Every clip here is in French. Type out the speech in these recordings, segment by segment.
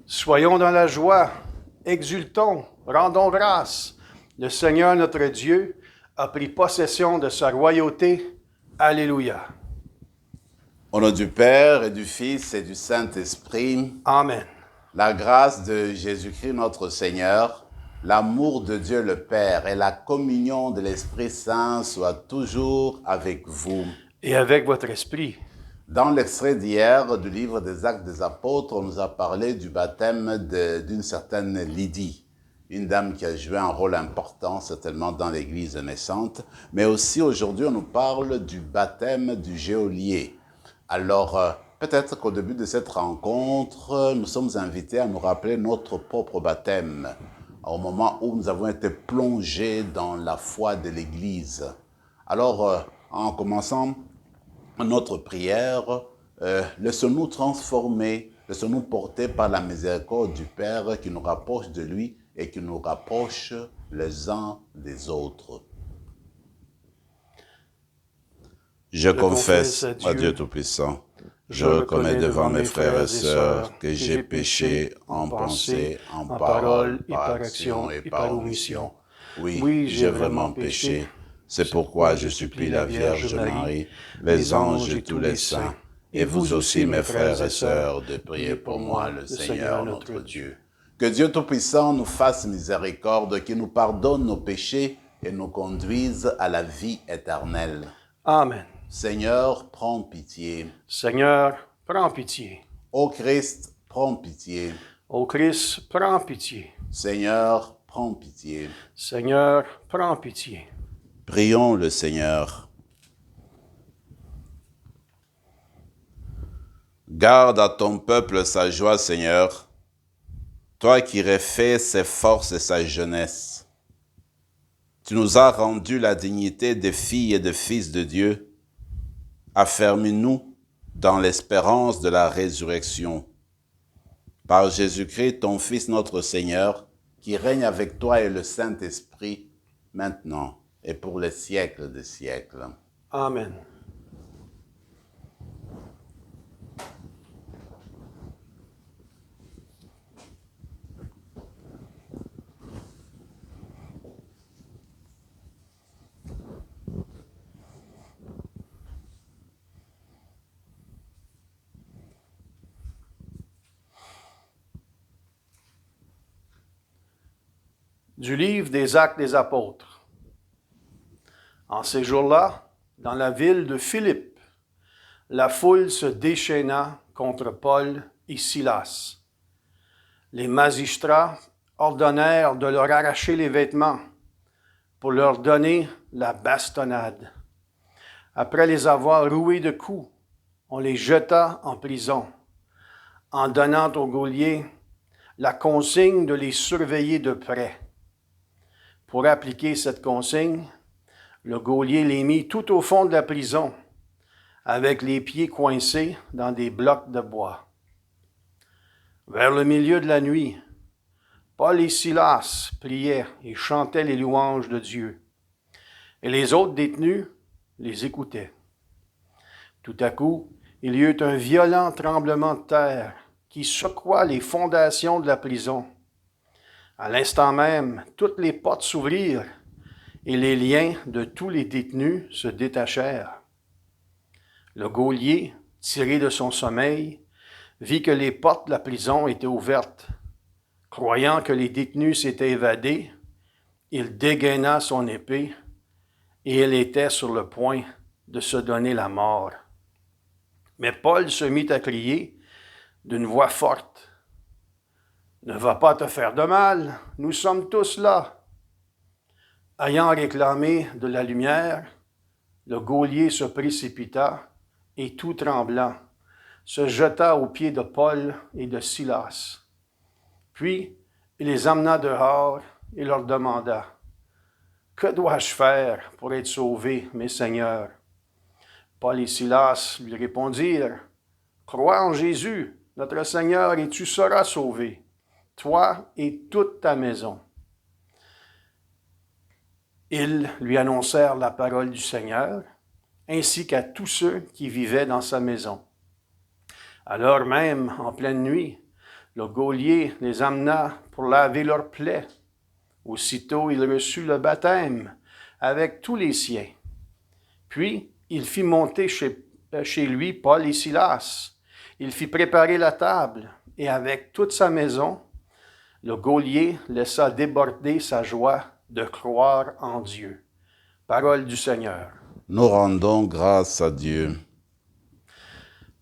Soyons dans la joie, exultons, rendons grâce. Le Seigneur notre Dieu a pris possession de sa royauté. Alléluia. Au nom du Père et du Fils et du Saint-Esprit, Amen. la grâce de Jésus-Christ notre Seigneur, l'amour de Dieu le Père et la communion de l'Esprit Saint soient toujours avec vous. Et avec votre esprit. Dans l'extrait d'hier du livre des Actes des Apôtres, on nous a parlé du baptême d'une certaine Lydie, une dame qui a joué un rôle important certainement dans l'église naissante, mais aussi aujourd'hui on nous parle du baptême du geôlier. Alors, peut-être qu'au début de cette rencontre, nous sommes invités à nous rappeler notre propre baptême, au moment où nous avons été plongés dans la foi de l'Église. Alors, en commençant notre prière, laissons-nous transformer, laissons-nous porter par la miséricorde du Père qui nous rapproche de lui et qui nous rapproche les uns des autres. Je confesse à Dieu Tout-Puissant, je reconnais devant mes frères et sœurs que j'ai péché en pensée, en parole, par action et par omission. Oui, j'ai vraiment péché. C'est pourquoi je supplie la Vierge Marie, les anges et tous les saints, et vous aussi, mes frères et sœurs, de prier pour moi, le Seigneur notre Dieu. Que Dieu Tout-Puissant nous fasse miséricorde, qu'il nous pardonne nos péchés et nous conduise à la vie éternelle. Amen. Seigneur, prends pitié. Seigneur, prends pitié. Ô Christ, prends pitié. Ô Christ, prends pitié. Seigneur, prends pitié. Seigneur, prends pitié. Prions le Seigneur. Garde à ton peuple sa joie, Seigneur, toi qui refais ses forces et sa jeunesse. Tu nous as rendu la dignité des filles et des fils de Dieu. Affermis-nous dans l'espérance de la résurrection. Par Jésus-Christ, ton Fils notre Seigneur, qui règne avec toi et le Saint-Esprit, maintenant et pour les siècles des siècles. Amen. Du livre des Actes des Apôtres. En ces jours-là, dans la ville de Philippe, la foule se déchaîna contre Paul et Silas. Les magistrats ordonnèrent de leur arracher les vêtements pour leur donner la bastonnade. Après les avoir roués de coups, on les jeta en prison, en donnant aux geôliers la consigne de les surveiller de près. Pour appliquer cette consigne, le geôlier les mit tout au fond de la prison, avec les pieds coincés dans des blocs de bois. Vers le milieu de la nuit, Paul et Silas priaient et chantaient les louanges de Dieu, et les autres détenus les écoutaient. Tout à coup, il y eut un violent tremblement de terre qui secoua les fondations de la prison. À l'instant même, toutes les portes s'ouvrirent et les liens de tous les détenus se détachèrent. Le geôlier, tiré de son sommeil, vit que les portes de la prison étaient ouvertes. Croyant que les détenus s'étaient évadés, il dégaina son épée et il était sur le point de se donner la mort. Mais Paul se mit à crier d'une voix forte. « Ne va pas te faire de mal, nous sommes tous là. » Ayant réclamé de la lumière, le geôlier se précipita et, tout tremblant, se jeta aux pieds de Paul et de Silas. Puis, il les emmena dehors et leur demanda, « Que dois-je faire pour être sauvé, mes seigneurs? » Paul et Silas lui répondirent, « Crois en Jésus, notre Seigneur, et tu seras sauvé, toi et toute ta maison. » Ils lui annoncèrent la parole du Seigneur, ainsi qu'à tous ceux qui vivaient dans sa maison. À l'heure même, en pleine nuit, Le geôlier les amena pour laver leurs plaies. Aussitôt, il reçut le baptême avec tous les siens. Puis, il fit monter chez lui Paul et Silas. Il fit préparer la table, et avec toute sa maison, le geôlier laissa déborder sa joie de croire en Dieu. Parole du Seigneur. Nous rendons grâce à Dieu.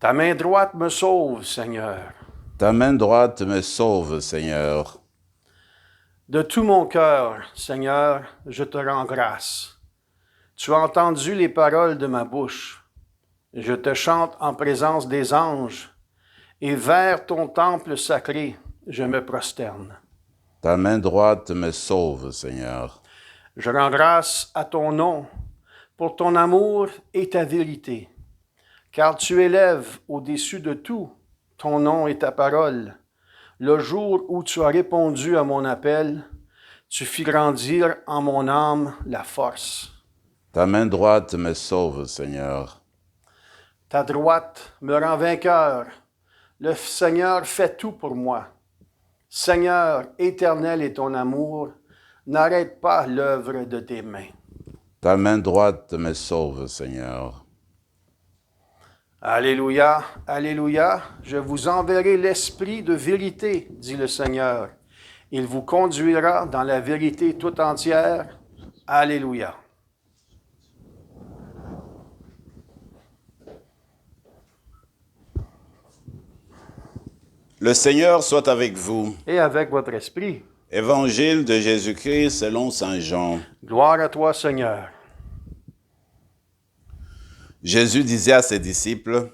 Ta main droite me sauve, Seigneur. Ta main droite me sauve, Seigneur. De tout mon cœur, Seigneur, je te rends grâce. Tu as entendu les paroles de ma bouche. Je te chante en présence des anges, et vers ton temple sacré, je me prosterne. Ta main droite me sauve, Seigneur. Je rends grâce à ton nom pour ton amour et ta vérité, car tu élèves au-dessus de tout ton nom et ta parole. Le jour où tu as répondu à mon appel, tu fis grandir en mon âme la force. Ta main droite me sauve, Seigneur. Ta droite me rend vainqueur. Le Seigneur fait tout pour moi. Seigneur, éternel est ton amour. N'arrête pas l'œuvre de tes mains. Ta main droite me sauve, Seigneur. Alléluia, alléluia, je vous enverrai l'Esprit de vérité, dit le Seigneur. Il vous conduira dans la vérité tout entière. Alléluia. Le Seigneur soit avec vous. Et avec votre esprit. Évangile de Jésus-Christ selon saint Jean. Gloire à toi, Seigneur. Jésus disait à ses disciples,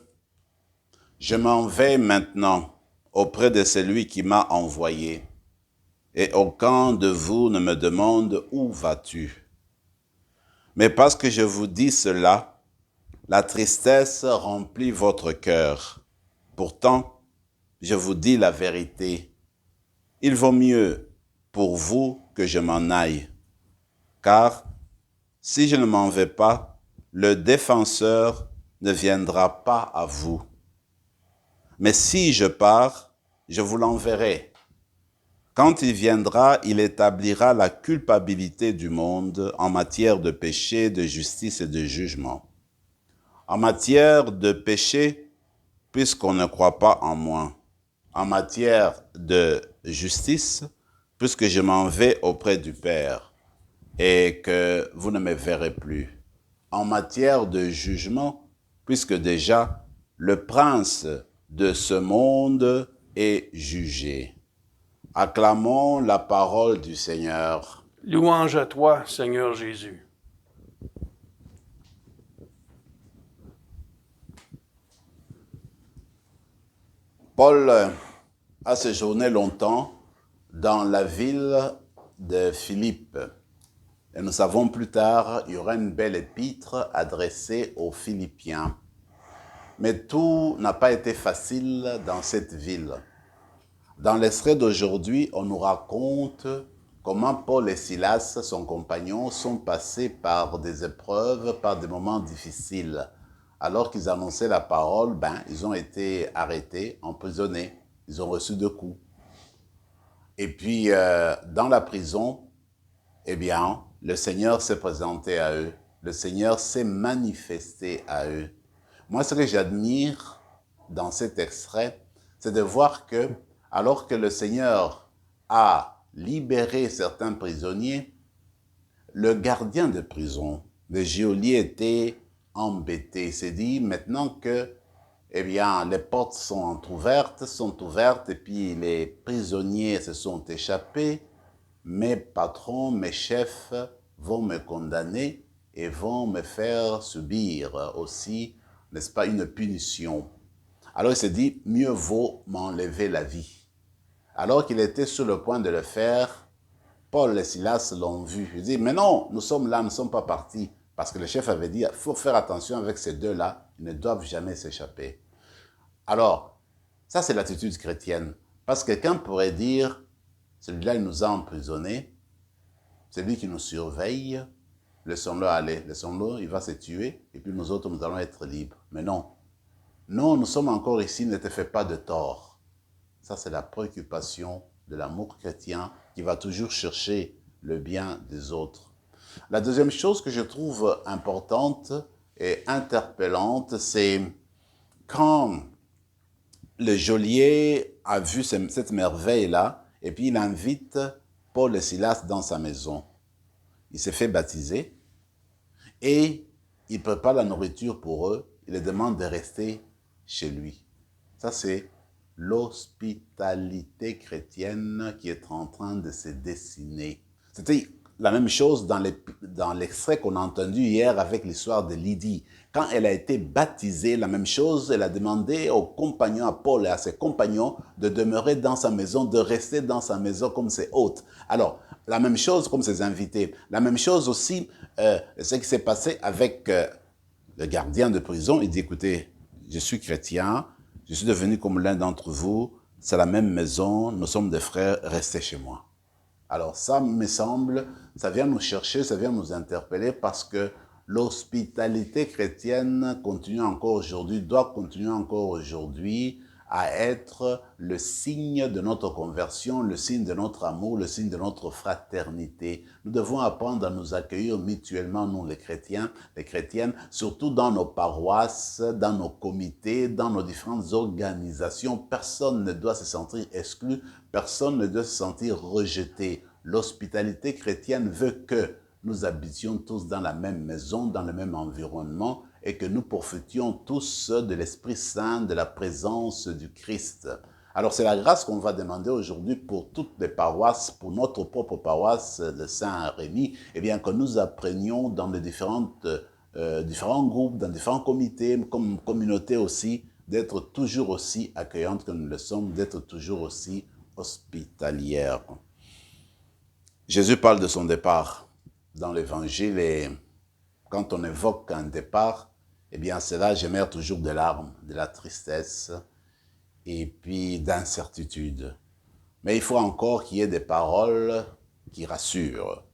« Je m'en vais maintenant auprès de celui qui m'a envoyé, et aucun de vous ne me demande où vas-tu. Mais parce que je vous dis cela, la tristesse remplit votre cœur. Pourtant, je vous dis la vérité. Il vaut mieux pour vous que je m'en aille, car si je ne m'en vais pas, le défenseur ne viendra pas à vous. Mais si je pars, je vous l'enverrai. Quand il viendra, il établira la culpabilité du monde en matière de péché, de justice et de jugement. En matière de péché, puisqu'on ne croit pas en moi. En matière de justice, puisque je m'en vais auprès du Père et que vous ne me verrez plus. En matière de jugement, puisque déjà le prince de ce monde est jugé. Acclamons la parole du Seigneur. Louange à toi, Seigneur Jésus. Paul a séjourné longtemps dans la ville de Philippe. Et nous savons plus tard, il y aura une belle épître adressée aux Philippiens. Mais tout n'a pas été facile dans cette ville. Dans l'extrait d'aujourd'hui, on nous raconte comment Paul et Silas, son compagnon, sont passés par des épreuves, par des moments difficiles. Alors qu'ils annonçaient la parole, ils ont été arrêtés, emprisonnés. Ils ont reçu 2 coups. Et puis, dans la prison, le Seigneur s'est présenté à eux. Le Seigneur s'est manifesté à eux. Moi, ce que j'admire dans cet extrait, c'est de voir que, alors que le Seigneur a libéré certains prisonniers, le gardien de prison, le geôlier, était embêté. Il s'est dit, maintenant que les portes sont ouvertes, et puis les prisonniers se sont échappés, mes patrons, mes chefs vont me condamner et vont me faire subir aussi, n'est-ce pas, une punition. Alors il s'est dit, mieux vaut m'enlever la vie. Alors qu'il était sur le point de le faire, Paul et Silas l'ont vu. Il dit, mais non, nous sommes là, nous ne sommes pas partis. Parce que le chef avait dit, il faut faire attention avec ces 2-là, ils ne doivent jamais s'échapper. Alors, ça c'est l'attitude chrétienne. Parce que quelqu'un pourrait dire, celui-là, il nous a emprisonnés. C'est lui qui nous surveille. Laissons-le aller. Laissons-le, il va se tuer. Et puis nous autres, nous allons être libres. Mais non. Non, nous sommes encore ici, ne te fais pas de tort. Ça, c'est la préoccupation de l'amour chrétien qui va toujours chercher le bien des autres. La deuxième chose que je trouve importante et interpellante, c'est quand le geôlier a vu cette merveille-là, et puis il invite Paul et Silas dans sa maison. Il s'est fait baptiser et il prépare la nourriture pour eux. Il les demande de rester chez lui. Ça, c'est l'hospitalité chrétienne qui est en train de se dessiner. C'était la même chose dans l'extrait qu'on a entendu hier avec l'histoire de Lydie. Quand elle a été baptisée, la même chose, elle a demandé aux compagnons, à Paul et à ses compagnons, de demeurer dans sa maison, de rester dans sa maison comme ses hôtes. Alors, la même chose comme ses invités. La même chose aussi, ce qui s'est passé avec le gardien de prison. Il dit, écoutez, je suis chrétien, je suis devenu comme l'un d'entre vous, c'est la même maison, nous sommes des frères, restez chez moi. Alors ça me semble, ça vient nous chercher, ça vient nous interpeller parce que l'hospitalité chrétienne continue encore aujourd'hui, doit continuer encore aujourd'hui à être le signe de notre conversion, le signe de notre amour, le signe de notre fraternité. Nous devons apprendre à nous accueillir mutuellement, nous les chrétiens, les chrétiennes, surtout dans nos paroisses, dans nos comités, dans nos différentes organisations. Personne ne doit se sentir exclu, personne ne doit se sentir rejeté. L'hospitalité chrétienne veut que nous habitions tous dans la même maison, dans le même environnement, et que nous profitions tous de l'Esprit Saint, de la présence du Christ. Alors c'est la grâce qu'on va demander aujourd'hui pour toutes les paroisses, pour notre propre paroisse de Saint-Rémy, eh bien que nous apprenions dans les différents groupes, dans différents comités, comme communautés aussi, d'être toujours aussi accueillantes que nous le sommes, d'être toujours aussi hospitalières. Jésus parle de son départ dans l'Évangile et quand on évoque un départ, eh bien cela génère toujours des larmes, de la tristesse et puis d'incertitude. Mais il faut encore qu'il y ait des paroles qui rassurent.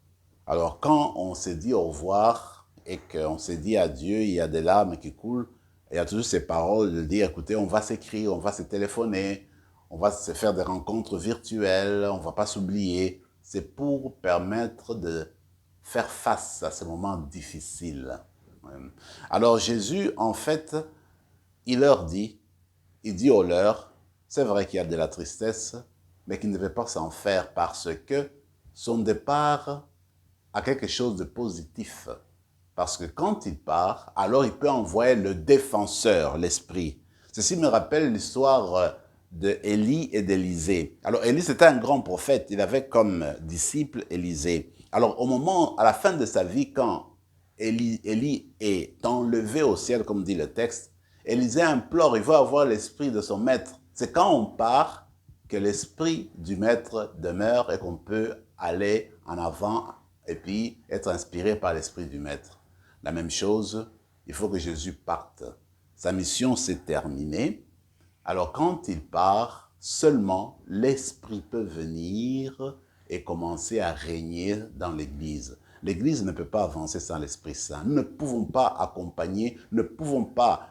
Alors quand on s'est dit au revoir et qu'on s'est dit adieu, il y a des larmes qui coulent, il y a toujours ces paroles de dire, écoutez, on va s'écrire, on va se téléphoner, on va se faire des rencontres virtuelles, on ne va pas s'oublier. C'est pour permettre de faire face à ces moments difficiles. Alors Jésus, en fait, il leur dit, il dit aux leurs, c'est vrai qu'il y a de la tristesse, mais qu'il ne devait pas s'en faire parce que son départ a quelque chose de positif. Parce que quand il part, alors il peut envoyer le défenseur, l'Esprit. Ceci me rappelle l'histoire d'Élie et d'Élisée. Alors Élie, c'était un grand prophète, il avait comme disciple Élisée. Alors à la fin de sa vie, quand Élie est enlevé au ciel, comme dit le texte, Élisée implore, il veut avoir l'esprit de son maître. C'est quand on part que l'esprit du maître demeure et qu'on peut aller en avant et puis être inspiré par l'esprit du maître. La même chose, il faut que Jésus parte. Sa mission s'est terminée. Alors quand il part, seulement l'esprit peut venir et commencer à régner dans l'Église. L'Église ne peut pas avancer sans l'Esprit Saint. Nous ne pouvons pas accompagner, nous ne pouvons pas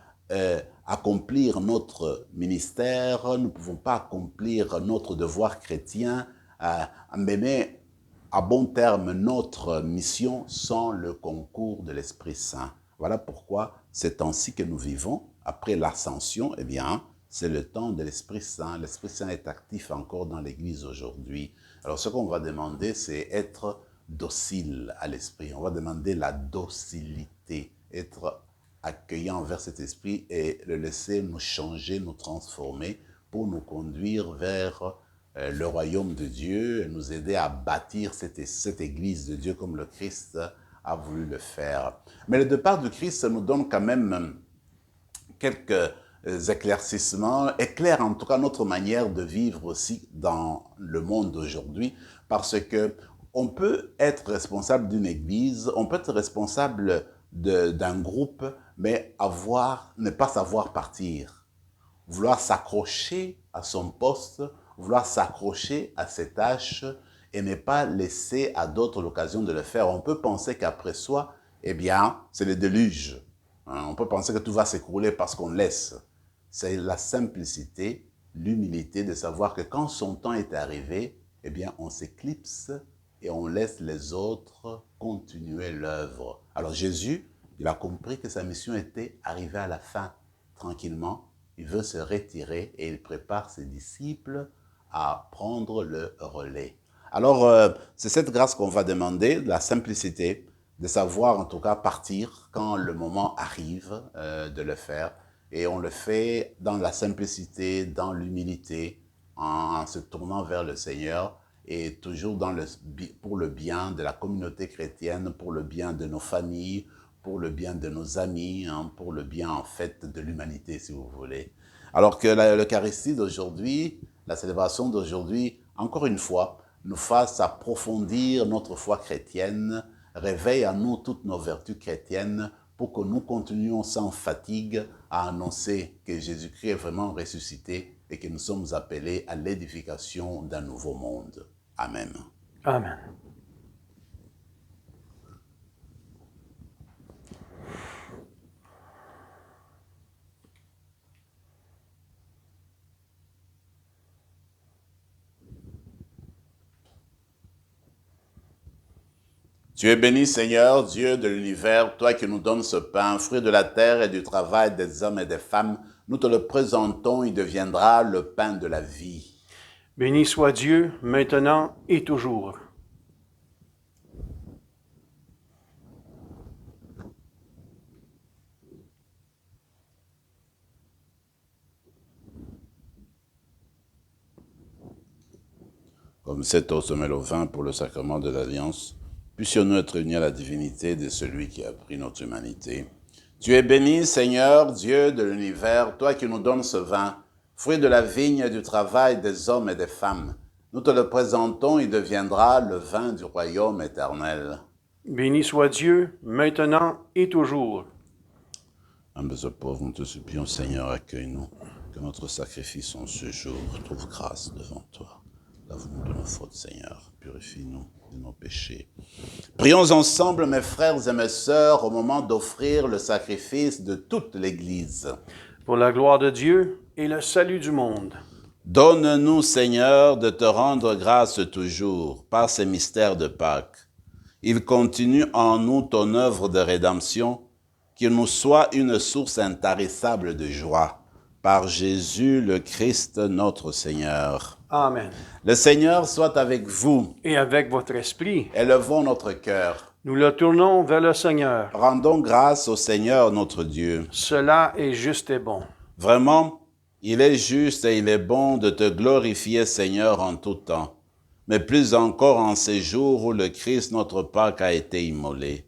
accomplir notre ministère, nous ne pouvons pas accomplir notre devoir chrétien, mener à bon terme notre mission sans le concours de l'Esprit Saint. Voilà pourquoi c'est ainsi que nous vivons. Après l'ascension, eh bien, c'est le temps de l'Esprit Saint. L'Esprit Saint est actif encore dans l'Église aujourd'hui. Alors, ce qu'on va demander, c'est être docile à l'Esprit. On va demander la docilité, être accueillant envers cet Esprit et le laisser nous changer, nous transformer pour nous conduire vers le royaume de Dieu et nous aider à bâtir cette Église de Dieu comme le Christ a voulu le faire. Mais le départ du Christ nous donne quand même quelques éclaircissements, éclaire en tout cas notre manière de vivre aussi dans le monde d'aujourd'hui, parce que on peut être responsable d'une église, on peut être responsable d'un groupe, mais ne pas savoir partir, vouloir s'accrocher à son poste, vouloir s'accrocher à ses tâches et ne pas laisser à d'autres l'occasion de le faire. On peut penser qu'après soi, eh bien, c'est le déluge. On peut penser que tout va s'écrouler parce qu'on laisse. C'est la simplicité, l'humilité de savoir que quand son temps est arrivé, eh bien, on s'éclipse et on laisse les autres continuer l'œuvre. Alors Jésus, il a compris que sa mission était arrivée à la fin, tranquillement. Il veut se retirer et il prépare ses disciples à prendre le relais. Alors, c'est cette grâce qu'on va demander, la simplicité, de savoir en tout cas partir quand le moment arrive de le faire. Et on le fait dans la simplicité, dans l'humilité, en se tournant vers le Seigneur et toujours pour le bien de la communauté chrétienne, pour le bien de nos familles, pour le bien de nos amis, pour le bien en fait de l'humanité si vous voulez. Alors que l'Eucharistie d'aujourd'hui, la célébration d'aujourd'hui, encore une fois, nous fasse approfondir notre foi chrétienne, réveille à nous toutes nos vertus chrétiennes pour que nous continuions sans fatigue à annoncer que Jésus-Christ est vraiment ressuscité et que nous sommes appelés à l'édification d'un nouveau monde. Amen. Amen. Tu es béni, Seigneur, Dieu de l'univers, toi qui nous donnes ce pain, fruit de la terre et du travail des hommes et des femmes. Nous te le présentons, il deviendra le pain de la vie. Béni soit Dieu, maintenant et toujours. Comme cette eau se mêle au vin pour le sacrement de l'Alliance, puissions-nous être unis à la divinité de celui qui a pris notre humanité. Tu es béni, Seigneur, Dieu de l'univers, toi qui nous donnes ce vin, fruit de la vigne et du travail des hommes et des femmes. Nous te le présentons, il deviendra le vin du royaume éternel. Béni soit Dieu, maintenant et toujours. Humbles et pauvres, nous te supplions, Seigneur, accueille-nous, que notre sacrifice en ce jour trouve grâce devant toi. Lave-nous de nos fautes, Seigneur, purifie-nous de nos péchés. Prions ensemble, mes frères et mes sœurs, au moment d'offrir le sacrifice de toute l'Église. Pour la gloire de Dieu et le salut du monde. Donne-nous, Seigneur, de te rendre grâce toujours par ces mystères de Pâques. Il continue en nous ton œuvre de rédemption, qu'il nous soit une source intarissable de joie. Par Jésus le Christ notre Seigneur. Amen. Le Seigneur soit avec vous. Et avec votre esprit, Élevons notre cœur. nous le tournons vers le Seigneur. Rendons grâce au Seigneur notre Dieu. Cela est juste et bon. Vraiment, il est juste et il est bon de te glorifier, Seigneur, en tout temps, mais plus encore en ces jours où le Christ, notre Pâque, a été immolé.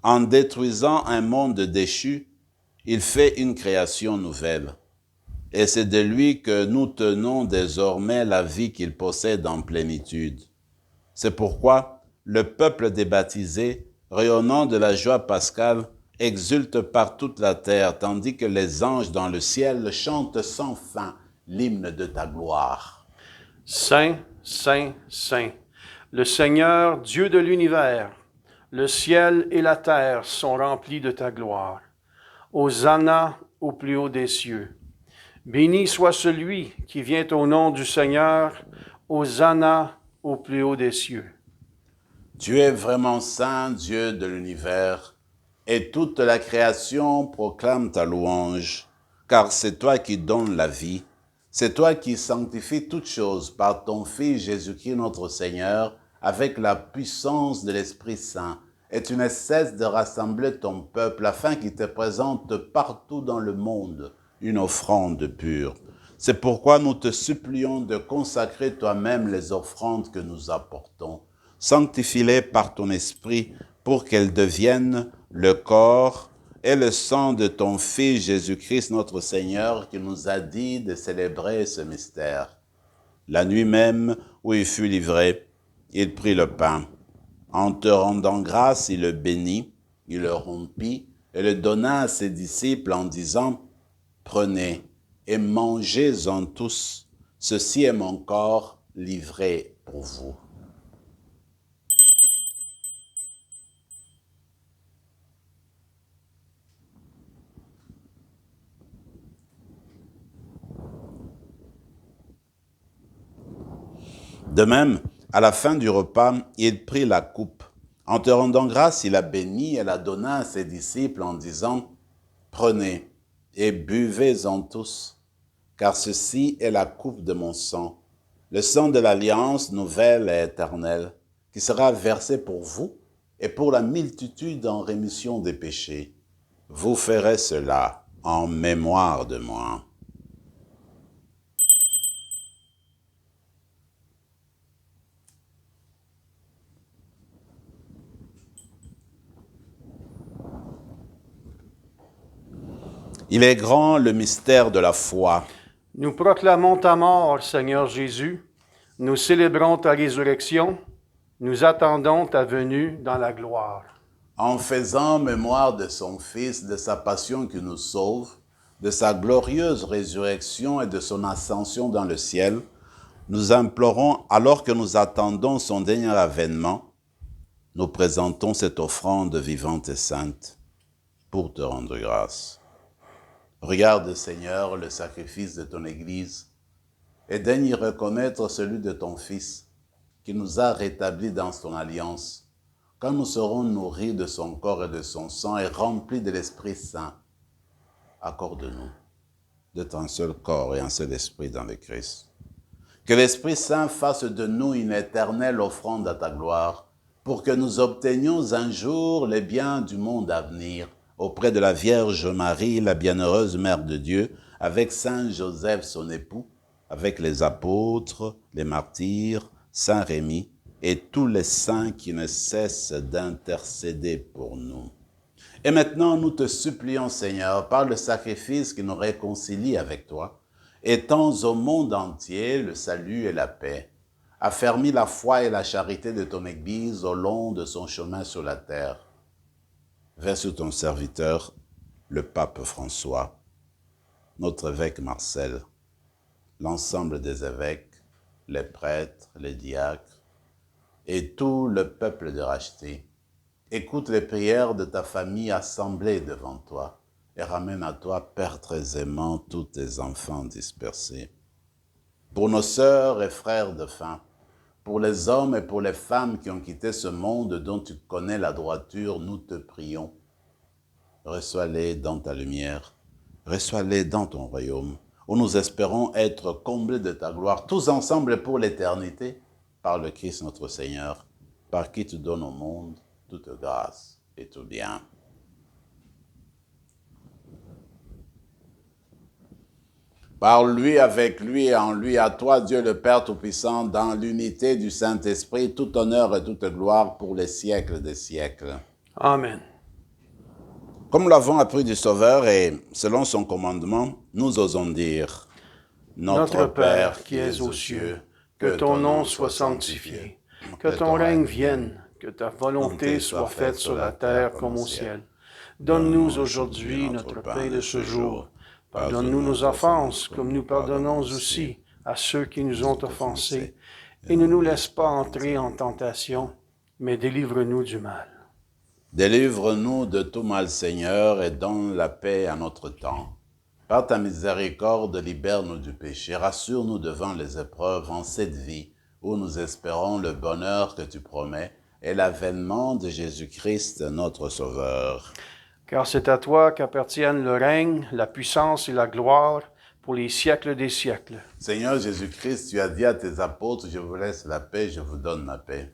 En détruisant un monde déchu, il fait une création nouvelle. Et c'est de lui que nous tenons désormais la vie qu'il possède en plénitude. C'est pourquoi le peuple des baptisés, rayonnant de la joie pascale, exulte par toute la terre, tandis que les anges dans le ciel chantent sans fin l'hymne de ta gloire. Saint, Saint, Saint, le Seigneur, Dieu de l'univers, le ciel et la terre sont remplis de ta gloire. Hosanna au plus haut des cieux. Béni soit celui qui vient au nom du Seigneur. Hosanna au plus haut des cieux. Tu es vraiment saint, Dieu de l'univers, et toute la création proclame ta louange, car c'est toi qui donnes la vie, c'est toi qui sanctifies toutes choses par ton Fils Jésus-Christ notre Seigneur, avec la puissance de l'Esprit Saint, et tu ne cesses de rassembler ton peuple afin qu'il te présente partout dans le monde une offrande pure. C'est pourquoi nous te supplions de consacrer toi-même les offrandes que nous apportons. Sanctifie-les par ton esprit pour qu'elles deviennent le corps et le sang de ton Fils Jésus-Christ notre Seigneur qui nous a dit de célébrer ce mystère. La nuit même où il fut livré, il prit le pain. En te rendant grâce, il le bénit, il le rompit et le donna à ses disciples en disant « Prenez et mangez-en tous, ceci est mon corps livré pour vous. » De même, à la fin du repas, il prit la coupe. En te rendant grâce, il la bénit et la donna à ses disciples en disant, « Prenez et buvez-en tous, car ceci est la coupe de mon sang, le sang de l'alliance nouvelle et éternelle, qui sera versé pour vous et pour la multitude en rémission des péchés. Vous ferez cela en mémoire de moi. » Il est grand le mystère de la foi. Nous proclamons ta mort, Seigneur Jésus. Nous célébrons ta résurrection. Nous attendons ta venue dans la gloire. En faisant mémoire de son Fils, de sa passion qui nous sauve, de sa glorieuse résurrection et de son ascension dans le ciel, nous implorons, alors que nous attendons son dernier avènement, nous présentons cette offrande vivante et sainte pour te rendre grâce. Regarde, Seigneur, le sacrifice de ton Église et daigne y reconnaître celui de ton Fils qui nous a rétablis dans ton alliance. Quand nous serons nourris de son corps et de son sang et remplis de l'Esprit Saint, accorde-nous d'être un seul corps et un seul esprit dans le Christ. Que l'Esprit Saint fasse de nous une éternelle offrande à ta gloire, pour que nous obtenions un jour les biens du monde à venir, auprès de la Vierge Marie, la bienheureuse Mère de Dieu, avec Saint Joseph, son époux, avec les apôtres, les martyrs, Saint Rémy, et tous les saints qui ne cessent d'intercéder pour nous. Et maintenant, nous te supplions, Seigneur, par le sacrifice qui nous réconcilie avec toi, étends au monde entier le salut et la paix. Affermis la foi et la charité de ton Église au long de son chemin sur la terre. Verse sur ton serviteur, le pape François, notre évêque Marcel, l'ensemble des évêques, les prêtres, les diacres, et tout le peuple de racheté. Écoute les prières de ta famille assemblée devant toi et ramène à toi, Père très aimant, tous tes enfants dispersés. Pour nos sœurs et frères défunts, pour les hommes et pour les femmes qui ont quitté ce monde dont tu connais la droiture, nous te prions. Reçois-les dans ta lumière, reçois-les dans ton royaume, où nous espérons être comblés de ta gloire, tous ensemble pour l'éternité, par le Christ notre Seigneur, par qui tu donnes au monde toute grâce et tout bien. Par lui, avec lui et en lui, à toi, Dieu le Père Tout-Puissant, dans l'unité du Saint-Esprit, tout honneur et toute gloire pour les siècles des siècles. Amen. Comme nous l'avons appris du Sauveur et selon son commandement, nous osons dire, Notre Père qui es aux cieux, que ton nom soit sanctifié, que ton règne vienne, que ta volonté soit faite sur la terre comme au ciel. Donne-nous aujourd'hui notre pain de ce jour. Pardonne-nous nos offenses, comme nous pardonnons aussi à ceux qui nous ont offensés. Et ne nous laisse pas entrer en tentation, mais délivre-nous du mal. Délivre-nous de tout mal, Seigneur, et donne la paix à notre temps. Par ta miséricorde, libère-nous du péché, rassure-nous devant les épreuves en cette vie, où nous espérons le bonheur que tu promets et l'avènement de Jésus-Christ, notre Sauveur. Car c'est à toi qu'appartiennent le règne, la puissance et la gloire pour les siècles des siècles. Seigneur Jésus-Christ, tu as dit à tes apôtres, je vous laisse la paix, je vous donne la paix.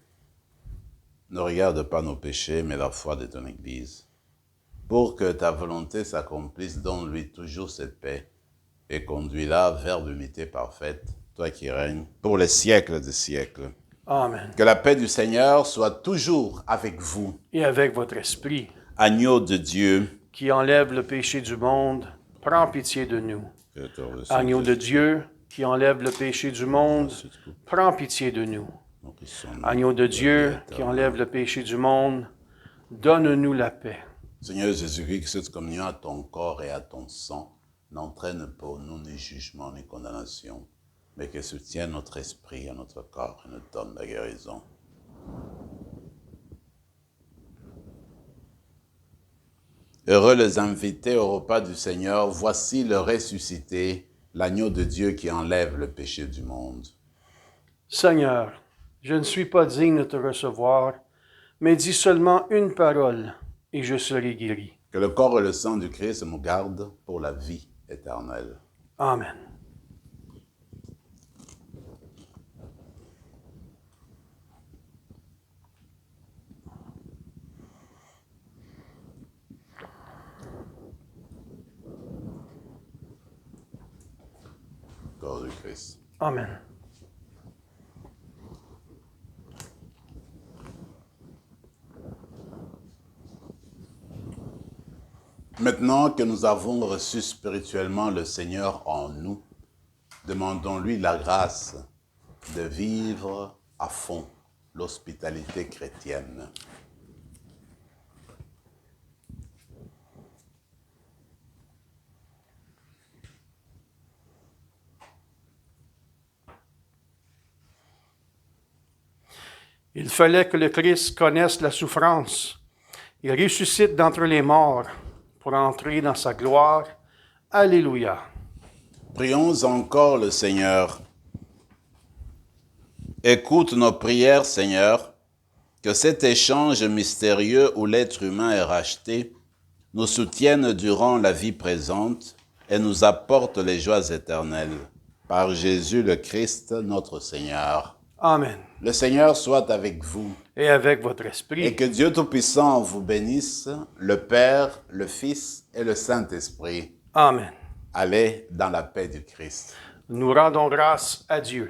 Ne regarde pas nos péchés, mais la foi de ton Église. Pour que ta volonté s'accomplisse, donne-lui toujours cette paix et conduis-la vers l'unité parfaite, toi qui règnes pour les siècles des siècles. Amen. Que la paix du Seigneur soit toujours avec vous. Et avec votre esprit, Agneau de Dieu, qui enlève le péché du monde, prends pitié de nous. Agneau de Dieu, qui enlève le péché du monde, prends pitié de nous. Agneau de Dieu, qui enlève le péché du monde, donne-nous la paix. Seigneur Jésus-Christ, que cette communion à ton corps et à ton sang n'entraîne pour nous ni jugement ni condamnation, mais que soutienne notre esprit à notre corps et nous donne la guérison. Heureux les invités au repas du Seigneur, voici le ressuscité, l'agneau de Dieu qui enlève le péché du monde. Seigneur, je ne suis pas digne de te recevoir, mais dis seulement une parole et je serai guéri. Que le corps et le sang du Christ nous gardent pour la vie éternelle. Amen. Corps du Christ. Amen. Maintenant que nous avons reçu spirituellement le Seigneur en nous, demandons-lui la grâce de vivre à fond l'hospitalité chrétienne. Il fallait que le Christ connaisse la souffrance. Il ressuscite d'entre les morts pour entrer dans sa gloire. Alléluia. Prions encore le Seigneur. Écoute nos prières, Seigneur, que cet échange mystérieux où l'être humain est racheté nous soutienne durant la vie présente et nous apporte les joies éternelles. Par Jésus le Christ, notre Seigneur. Amen. Le Seigneur soit avec vous. Et avec votre esprit. Et que Dieu Tout-Puissant vous bénisse, le Père, le Fils et le Saint-Esprit. Amen. Allez dans la paix du Christ. Nous rendons grâce à Dieu.